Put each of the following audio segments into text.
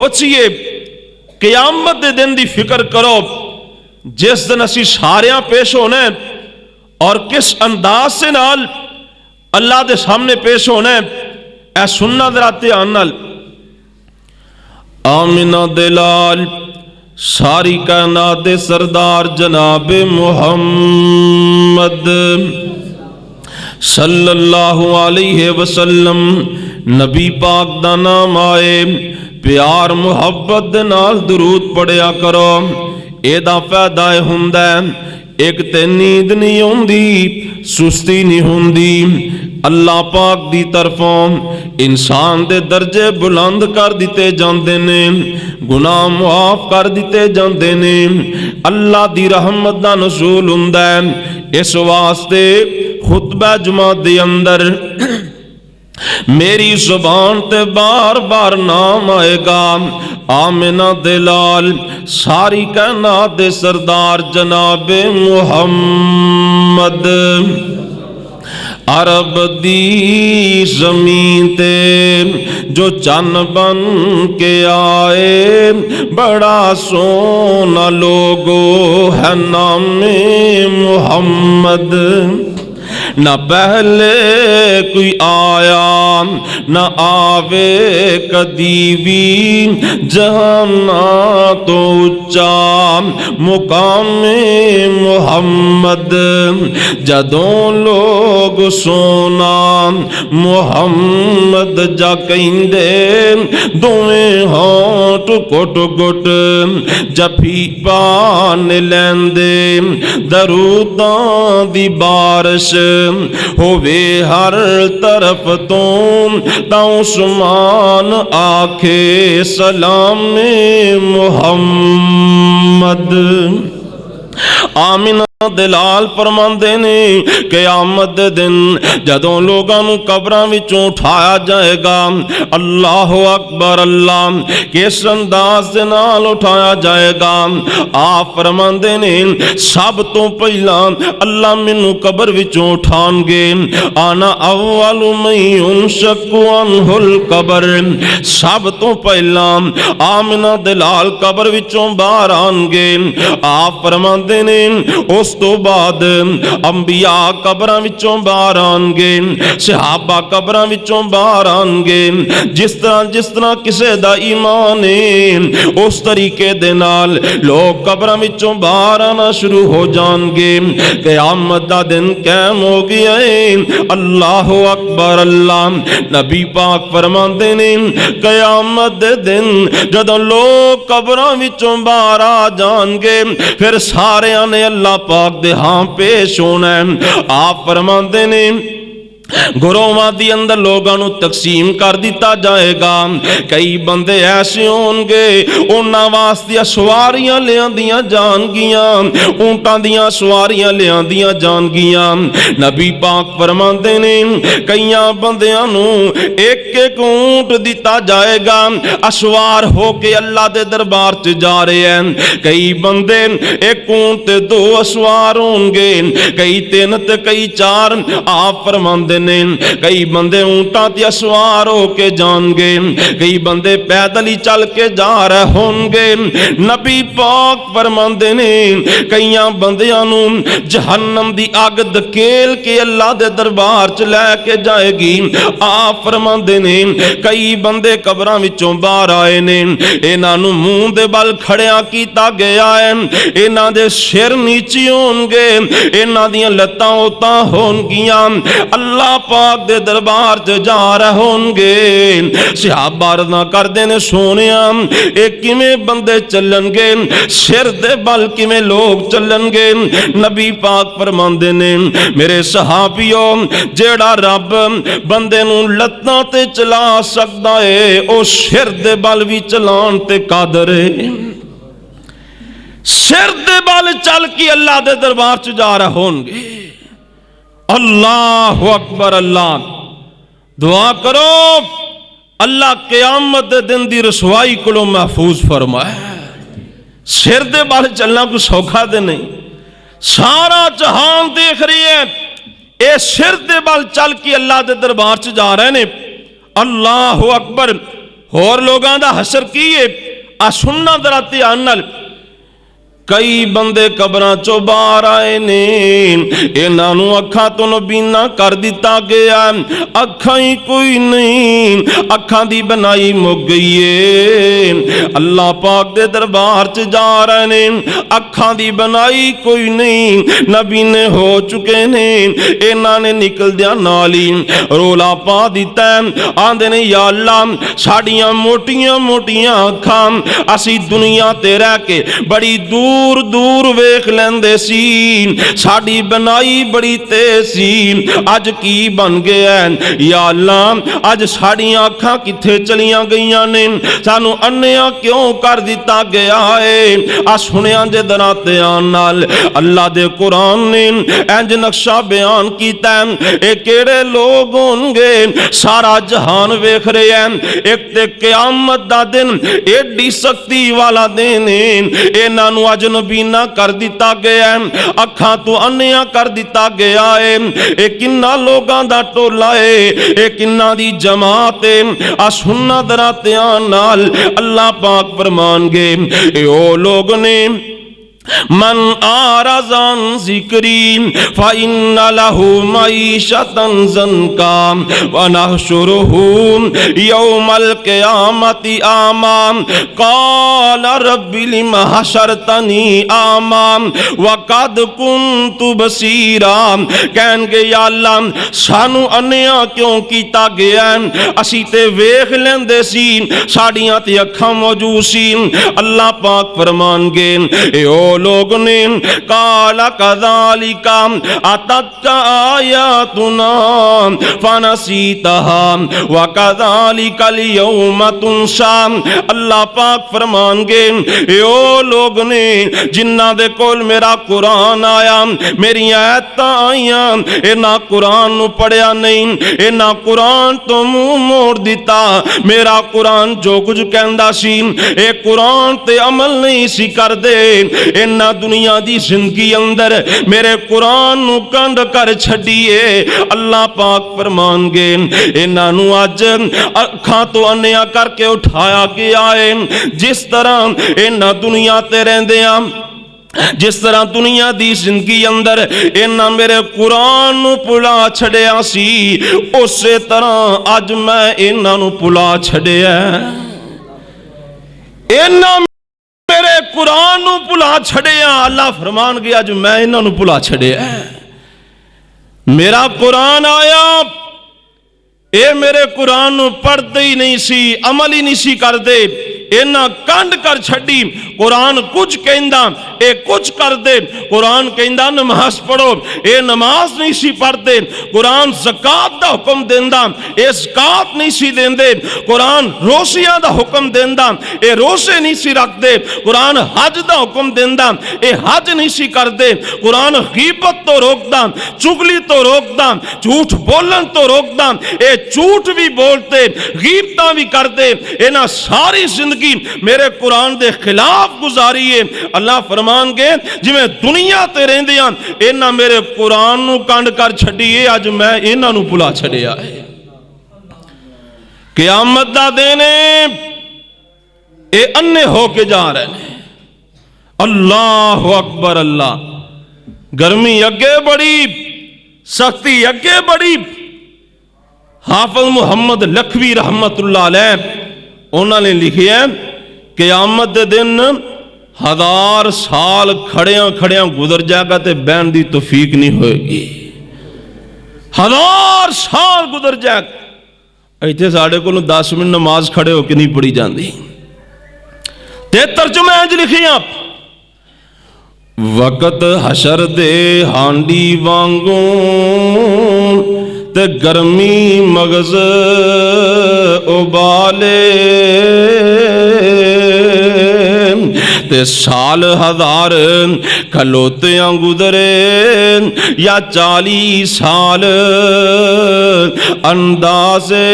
सोचिए क़यामत दे दिन की फिक्र करो जिस दिन असी सारिया पेश होना और किस अंदाज से नाल अल्लाह के सामने पेश होना है। सुनना जरा ध्यान नाल। आमिना दे लाल सारी कायनात दे सरदार जनाब मुहम्मद सल्लल्लाहु अलैहि वसल्लम नबी पाक दा नाम आए, प्यार मुहब्बत दे नाल दरूद पढ़िया करो। एदा फायदा हुंदा एक ते नींद नहीं आउंदी, सुस्ती नहीं हुंदी। अल्लाह पाक दी तरफों इंसान दे दर्जे बुलंद कर दिते जांदे ने, गुनाह मुआफ कर दिते जांदे ने, अल्लाह दी रहमत दा नज़ूल हुंदा है। इस वास्ते खुतबा जुमा दे अंदर मेरी जुबान ते बार बार नाम आएगा आमिना दे लाल सारी कायनात दे सरदार जनाब मुहम्मद। अरब दी ज़मीन ते जो चन्न बन के आए, बड़ा सोना लोगो है नामे मुहम्मद। न पहले कोई आया न आवे कदी भी, जहाना तो उच्चा मुकामे मुहम्मद। जदों लोग सोना मुहम्मद जा कहिंदे, दोवें होठ गुट गुट जफी पान लैंदे। दरूदां दी बारिश होवे हर तरफ तो, उस्मान आखे सलामे मुहम्मद। आमिना दलाल फरमांदे ने क़यामत दे दिन जदों लोगों नूं कब्रां विचों उठाया जाएगा, अल्लाह अकबर अल्लाह किस अंदाज दे नाल उठाया जाएगा। आप फरमांदे ने सब तो पहला अल्लाह मैनू कब्र विचों उठाणगे, आना अव्वलु मई युनशक्कु अनहुल कब्र। सब तो पहला आमिना दलाल कब्र विचों बाहर आणगे। आप फरमांदे ने उस तो बाद अंबिया कब्रां विचों बाहर आणगे, सहाबा कब्रां विचों बाहर आणगे। जिस तरह किसी दा ईमान है उस तरीके दे नाल लोग कब्रां विचों बाहर आना शुरू हो जाणगे। क़यामत दा दिन कायम हो गया है। अल्लाह अकबर अल्लाह। नबी पाक फरमांदे ने क़यामत दे दिन जदों लोग कब्रां विचों बाहर आ जाणगे, फिर सारे ने अल्लाह पाक दे हां पेश होना है। आप फरमांदे ने गुरोवां दी अंदर लोगों नूं तकसीम कर दिता जाएगा। कई बंदे ऐसे होंगे उन्हां वास्ते सवारियां लियांदियां जाणगियां, ऊंटां दियां सवारियां लियांदियां जाणगियां। नबी पाक फरमांदे ने कईयां बंदियां नूं एक एक ऊंट दिता जाएगा, असवार होके अल्लाह दे दरबार च जा रहे हैं। कई बंदे एक ऊंट ते दो असवार होंगे, कई तीन ते कई चार। आप फरमांदे कई बंदे ऊंटां ते सवार होके जाएंगे, कई बंदे पैदल ही चल के जा रहे होंगे। नबी पाक फरमांदे ने कईयां बंदियां नूं जहन्नम दी अग धकेल के अल्लाह दे दरबार च लैके जाएगी। आप फरमांदे ने कई बंदे कब्रां विचों बाहर आए ने, इन्हां नूं मूंह दे बल खड़िया कीता गया है, इन्हां दे सिर नीचे होणगे, इन्हां दियां लत्तां उतां होणगियां, अल्लाह पाक दे दरबार च जा रहे होंगे। सहाबा अर्ज़ां करदे ने सोनिया ये किवें बंदे चलणगे, सिर दे बल किवें लोग चलणगे। नबी पाक फरमांदे ने मेरे सहाबियो जेड़ा रब बंदे नूं लत्तां ते चला सकदा है, ओ सिर दे बल भी चलाण ते कादर है। सिर दे बल चल के अल्लाह दे दरबार च जा रहे होंगे। अल्लाह अकबर अल्लाह। दुआ करो अल्लाह क़यामत दे दिन दी रसवाई को महफूज फरमाए। सिर दे बल चलना कोई सौखा दे नहीं। सारा जहान देख रही है, ये सिर दे बल चल के अल्लाह दे दरबार च जा रहे ने। अल्लाह अकबर। होर लोगों का हशर की है आ सुनना जरा ध्यान नाल। कई बंदे कबरां चो बाहर आए ने, इन्हां नूं अखां तो नबीना कर दिता गया, अखां ही कोई नहीं, अखां दी बनाई मुक गई है। अल्लाह पाक दे दरबार च जा रहे ने, अखां दी बनाई कोई नहीं, नबीने हो चुके ने। इन्हां ने निकलदियां नाल ही रोला पा दिता, आंदे ने या अल्लाह साडियां मोटियां मोटियां अखां असी दुनिया ते रह के बड़ी दूर दूर वेख लेंदे सी, साड़ी बनाई बड़ी तेज सी, अज की बन गया या अल्लाह, अज साड़ियां अखां किथे चलियां गईयां ने, सानू अन्निया क्यों कर दिता गया है। आ सुनिया जे दरा ध्यान नाल अल्लाह दे कुरान ने इंज नक्शा बयान कीता है। ये केड़े लोग होंगे सारा जहान वेख रहे हैं, एक ते क़यामत दा दिन एडी शक्ति वाला दिन है, इन्हां नूं अज नबीना कर दिता गया, अखां तो अन्निया कर दिता गया है। ये किन्ना लोगां दा टोला है, ये किन्ना दी जमात है। आ सुनना दरा ध्यान नाल अल्लाह पाक फरमानगे ए ओ लोग ने मन आरज़ान ज़िक्री फ़इन्ना लहू मईशतन ज़न्का व नहशुरुहू यौमल क़यामति आमा क़ाल रब्बि लिमा हशरतनी आमा व क़द कुन्तु बसीरा। कहणगे या अल्लाह सानू अन्निया क्यों कीता गया, असी ते वेख लेंदे सी, साड़ियां ते अखां मौजूद सी। अल्लाह पाक फरमानगे ए ओ लोग ने काला कज़ालिका अतत्का आयातुना फनसीतहा व कज़ालिका अल-यौम तुनसा। अल्लाह पाक फरमानगे ए ओ लोग ने जिन्हां दे कोल मेरा कुरान आया, मेरी आयतां आईयां, इन्हां कुरान नूं पढ़िया नहीं, इन्हां कुरान तो मुंह मोड़ दिता। मेरा कुरान जो कुछ कहंदा सी ए कुरान ते अमल नहीं सी करदे। इन्हां दुनिया दी जिंदगी अंदर मेरे कुरान नूं कंड कर छड़िए। अल्लाह पाक फरमानगे इन्हां नूं अज अखां तो अन्निया करके उठाया गया है। जिस तरह इन्हां दुनिया ते रहिंदियां, जिस तरह दुनिया दी जिंदगी अंदर इन्हां मेरे कुरान नूं भुला छड़िया सी, उसे तरह अज मैं इन्हां नूं भुला छड़िया। इन्हां मेरे कुरान नूं भुला छड़िया। अल्लाह फरमान गया अज मैं इन्हां नूं भुला छड़िया। मेरा कुरान आया, ये मेरे कुरान नूं पढ़ते ही नहीं सी, अमल ही नहीं सी करते, इन्हां कंड कर छड़ी। कुरान कुछ कहंदा ए कुछ कर दे, कुरान कहंदा नमाज पढ़ो, ये नमाज नहीं सी पढ़ते। कुरान ज़कात दा हुक्म देंदा, ये ज़कात नहीं सी देंदे। कुरान रोज़ियां दा हुक्म देंदा, ये रोज़े नहीं सी रखते। कुरान हज दा हुक्म देंदा, ये हज नहीं सी करते। कुरान गीबत तो रोकदा, चुगली तो रोकदा, झूठ बोलन तो रोकदा, ये झूठ भी बोलते, गीबतां भी करते। इन्हां सारी जिंदगी मेरे कुरान दे खिलाफ गुजारी है। अल्लाह फरमानगे जिवें दुनिया ते रहिंदियां इन्हां मेरे कुरान नूं कंड कर छड्डीए, अज मैं इन्हां नूं भुला छड़िया है। क़यामत दा दिन ये अन्ने होके जा रहे हैं। अल्लाह अकबर अल्लाह। गर्मी अगे बड़ी, सख्ती अगे बड़ी। हाफिज मुहम्मद लखवी रहमतुल्लाह अलैह उन्होंने लिखिया क़यामत दे दिन 1000 साल खड़िया खड़िया गुजर जाएगा तो बहन की तौफीक नहीं होएगी। 1000 साल गुजर जाएगा। इतने साढ़े को 10 मिनट नमाज खड़े होकर नहीं पढ़ी जाती। ते तर्जुमे इंज लिखिया वक़्त हशर दे हांडी वांगू ते गर्मी मगज उबाले ते साल हजार खलोतियां गुजरे या 40 साल अंदाज़े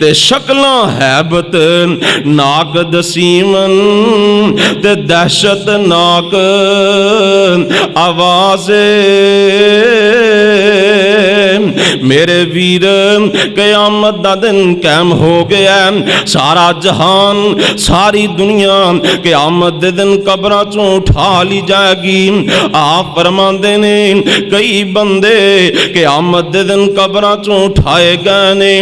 ते शक्लां हैबत नाक दसीमन ते दहशत नाक आवाज़े मेरे वीर क़यामत दा दिन कायम हो गया। सारा जहान सारी दुनिया क़यामत दे दिन कब्रां चों उठा ली जाएगी। आप फरमांदे ने कई बंदे क़यामत दे दिन कब्रां चों उठाए गए ने,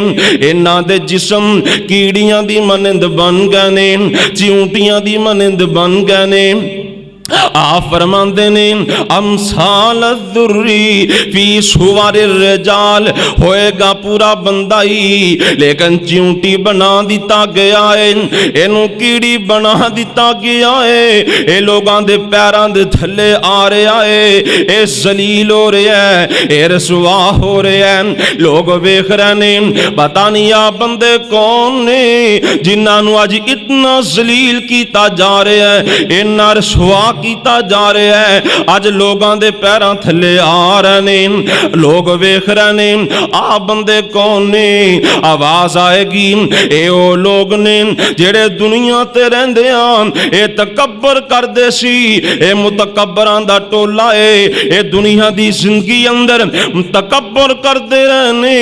इन्हां दे जिस्म कीड़ियां दी मानंद बन गए ने, चिऊंटियां दी मानंद बन गए ने। आप फरमांदे ने अमसाल दुर्री फी सुवारे रजाल, होएगा पूरा बंदा ही लेकिन चिऊंटी बना दिता गया है, इनू कीड़ी बना दिता गया है। ये लोगों दे पैरां दे थल्ले आ रहा है, ये जलील हो रहा है, ये रसवा हो रहा है। लोग वेख रहे ने पता नहीं आ बंदे कौन ने जिन्हां नू अज इतना जलील किया जा रहा है, इन्ना रसवा किया जा रहा है। अज लोगों के पैरों थले आ रहे ने, लोग वेख रहे ने आ बंदे कौन ने। आवाज आएगी ए ओ लोग ने जेड़े दुनिया ते रहिंदे आन, ए तकब्बर करदे सी, ए मुतकब्बरां दा टोला है। ए दुनिया दी जिंदगी अंदर तकब्बर करदे रहने,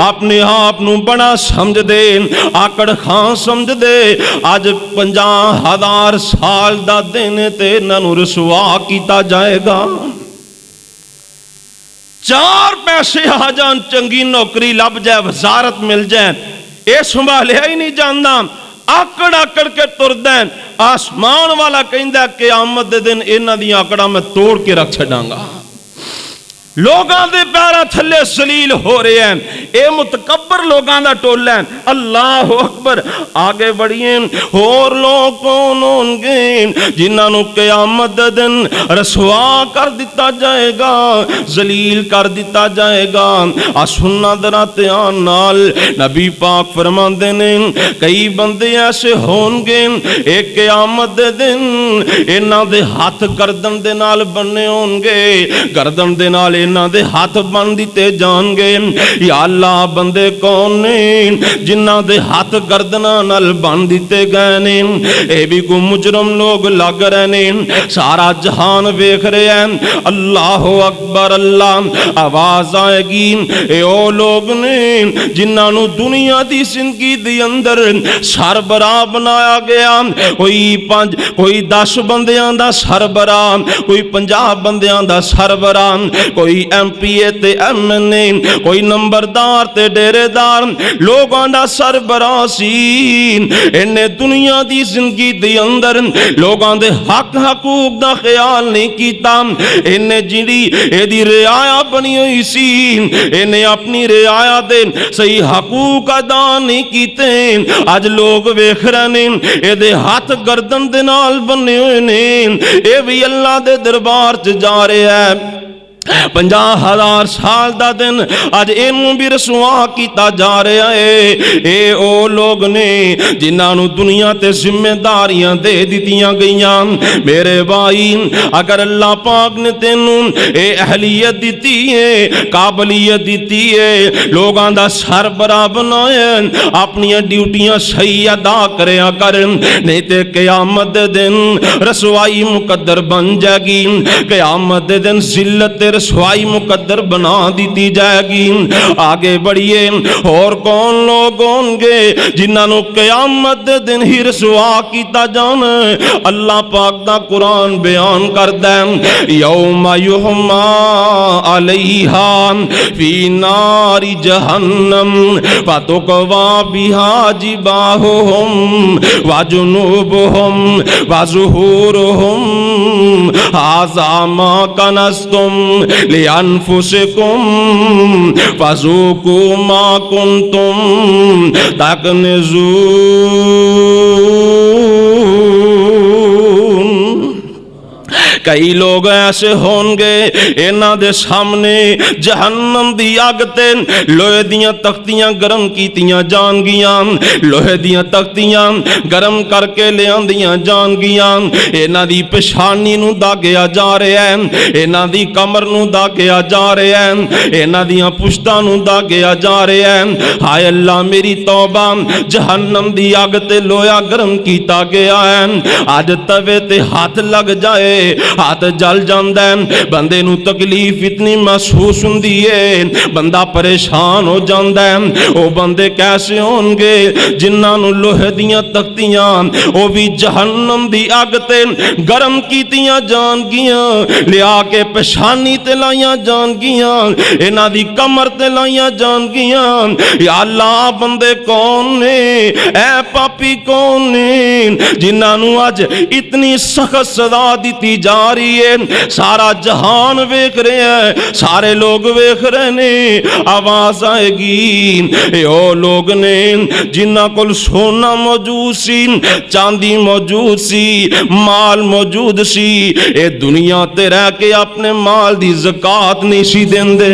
अपने आप नू बड़ा समझदे, आकड़ खां समझदे। अज 50,000 साल दा दिन ते इन्हां नू रसवा किया जाएगा। 4 पैसे आ जान, चंगी नौकरी लभ जाए, वजारत मिल जाए, ये संभालिया ही नहीं जाता। आकड़ आकड़ के तुरदा। आसमान वाला कहंदा क़यामत दे दिन इन्हां दी आकड़ा मैं तोड़ के रख छड़ांगा। लोगों के पैरों थले सलील हो रहे हैं, ये मुतकब्बर लोगों का टोला है। अल्लाह अकबर। आगे बढ़िए, होर लोग कौन होंगे जिन्होंने क़यामत दे दिन रसवा कर दिता जाएगा, जलील कर दिता जाएगा। आ सुनना दरा ध्यान नाल, नबी पाक फरमांदे ने कई बंदे ऐसे होंगे एक क़यामत दे दिन इन्हां दे हाथ गर्दन दे नाल बन्ने होंगे, गर्दन दे नाल इन्हां दे हाथ बन दिते जाएंगे। या अल्लाह बंदे कौन ने जिन्हां दे हाथ गर्दना नाल बन दिते गए ने। ये भी को मुजरम लोग लग रहे ने, सारा जहान वेख रहे हैं। अल्लाह अकबर अल्लाह। आवाज आएगी ए ओ लोग ने जिन्हां नू दुनिया दी जिंदगी दे अंदर सरबराह बनाया गया। कोई 10 बंदियां दा सरबराह, कोई 50 बंदियां दा सरबराह, कोई MP ते MNA, कोई नंबरदार ते डेरेदार, लोगों का सरबराह सी। इन्हें दुनिया की जिंदगी दे अंदर लोगों के हक हकूक का ख्याल नहीं किया। इन्हें जिहड़ी इहदी रियाया बनी हुई सी, इन्हें अपनी रियाया दे सही हकूक अदा नहीं किते। अज लोग वेख रहे ने इहदे हाथ गर्दन दे नाल बने हुए ने, ये भी अल्लाह दे दरबार च जा रहा है। 50,000 साल का दिन अज इनू भी रसुआ किया जा रहा है। ये ओ लोग ने जिन्होंने दुनिया ते जिम्मेदारियां दे दितियां गईयां। मेरे भाई अगर अल्लाह पाक ने तेनू ये अहलियत दी है, काबलियत दी है, लोगों का सरबराह बनाया, अपनी ड्यूटियां सही अदा करया कर, नहीं तो क़यामत दे दिन रसवाई मुकद्दर बन जाएगी। क़यामत दे दिन जिल्लत रसवाई मुकद्दर बना दी जाएगी। आगे बढ़िए, और कौन लोग होंगे जिन्होंने क़यामत दे दिन ही रसवा किया जाना। अल्लाह पाक दा कुरान बयान करदा है यौमा युहमा अलैहा फी नारी जहन्नम फतुकवा बिहा जिबाहुहुम व जुनूबुहुम व ज़ुहूरुहुम हाज़ा मा कनज़्तुम लिअन्फुसिकुम फज़ूकू मा कुन्तुम तकनिज़ून। कई लोग ऐसे होंगे इन्हां दे सामने जहन्नम दी अग ते लोहे दियां तख्तियां गरम कीतियां जाणगियां, लोहे दियां तख्तियां गरम करके लियांदियां जाणगियां। इन्हां दी पेशानी नूं दागिया जा रहा है, इन्हां दी कमर नूं दागिया जा रहा है, इन्हां दियां पुश्तां नूं दागिया जा रहा है। हाय अल्लाह मेरी तौबा, जहन्नम दी अग ते लोया गरम कीता गया है। अज तवे ते हाथ लग जाए हाथ जल जांदा है। बंदे नूं तकलीफ इतनी महसूस हुंदी है, बंदा परेशान हो जांदा है। ओ बंदे कैसे होणगे जिन्हां नूं लोहे दियां तख्तियां ओ भी जहन्नम दी अग ते गरम कीतियां जाणगियां, लिया के पेशानी ते लाइयां जाणगियां, इन्हां दी कमर ते लाइयां जाणगियां। या अल्लाह बंदे कौन ने, ऐ पापी कौन ने जिन्हां नूं अज इतनी सख्त सजा दी जा रही है। सारा जहान वेख रहा है, सारे लोग वेख रहे ने। आवाज आएगी ओ लोग ने जिन्हां कोल सोना मौजूद सी, चांदी मौजूद सी, माल मौजूद सी, ये दुनिया ते रह के अपने माल दी ज़कात नहीं सी देंदे।